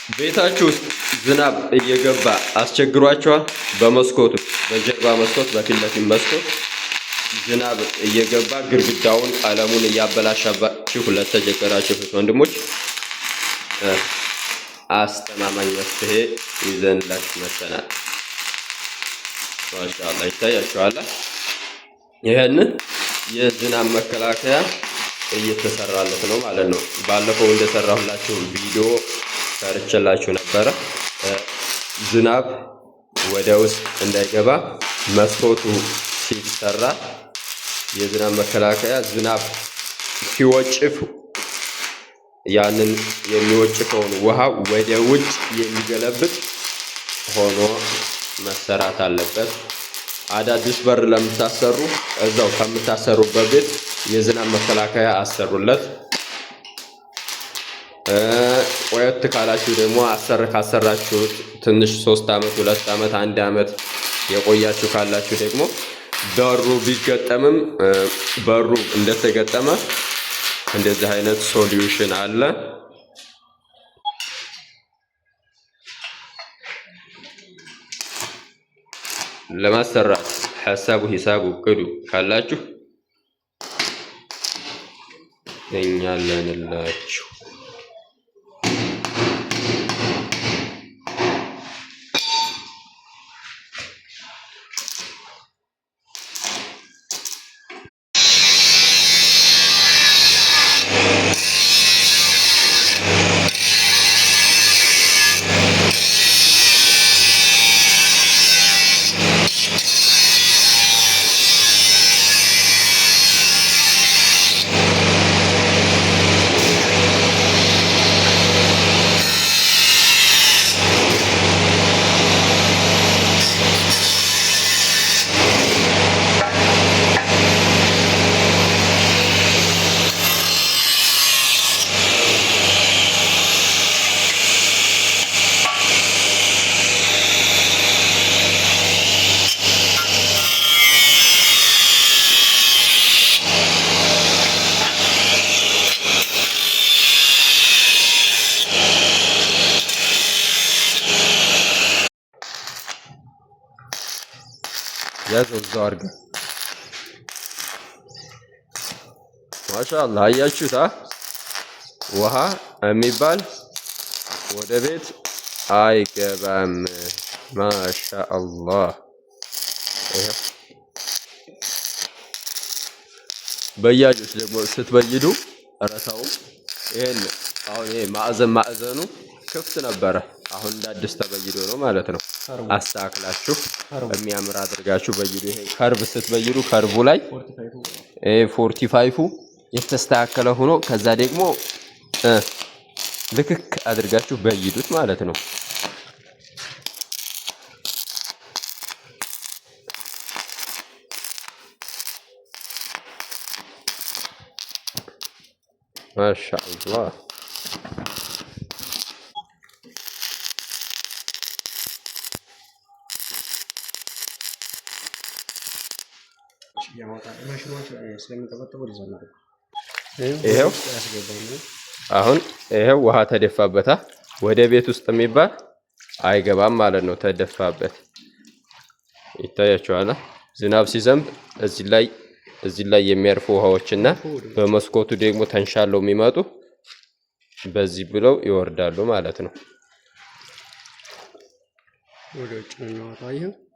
ቤታችሁ ውስጥ ዝናብ እየገባ አስቸግሯችኋል? በመስኮቱ በጀርባ መስኮት በፊት ለፊት መስኮት ዝናብ እየገባ ግድግዳውን ቀለሙን እያበላሻባችሁ ለተቸገራችሁ ወንድሞች አስተማማኝ መፍትሄ ይዘንላችሁ መጥተናል። ማሻአላህ ይታያችኋል። ይሄን የዝናብ መከላከያ እየተሰራለት ነው ማለት ነው። ባለፈው እንደሰራሁላችሁ ቪዲዮ ሰርቼላችሁ ነበረ። ዝናብ ወደ ውስጥ እንዳይገባ መስኮቱ ሲሰራ የዝናብ መከላከያ ዝናብ ሲወጭፍ ያንን የሚወጭፈውን ውሃ ወደ ውጭ የሚገለብጥ ሆኖ መሰራት አለበት። አዳዲስ በር ለምታሰሩ እዛው ከምታሰሩበት ቤት የዝናብ መከላከያ አሰሩለት። ቆየት ካላችሁ ደግሞ ካሰራችሁት ትንሽ 3 አመት 2 አመት 1 አመት የቆያችሁ ካላችሁ ደግሞ በሩ ቢገጠምም በሩ እንደተገጠመ እንደዚህ አይነት ሶሉሽን አለ። ለማሰራት ሂሳቡ እቅዱ ካላችሁ እኛ አለንላችሁ። ያዘው እዛው አድርገን ማሻአላህ አያችሁታ። ውሃ የሚባል ወደ ቤት አይገባም። ማሻአላህ በያጆች ደግሞ ስትበይዱ ረታው ይሄን አሁን ይሄ ማዕዘኑ ክፍት ነበረ። አሁን እንዳዲስ ተበይዶ ነው ማለት ነው። አስተካክላችሁ የሚያምር አድርጋችሁ በይዱ። ይሄ ከርብ ስትበይዱ ከርቡ ላይ 45 የተስተካከለ ሆኖ ከዛ ደግሞ ልክክ አድርጋችሁ በይዱት ማለት ነው። ማሻአላህ አሁን ይሄው ውሃ ተደፋበታ ወደ ቤት ውስጥ የሚባል አይገባም ማለት ነው። ተደፋበት ይታያችኋል። ዝናብ ሲዘንብ እዚህ ላይ የሚያርፉ ውሃዎችና በመስኮቱ ደግሞ ተንሻለው የሚመጡ በዚህ ብለው ይወርዳሉ ማለት ነው። ወደ ውጭ ነው የሚወጣው።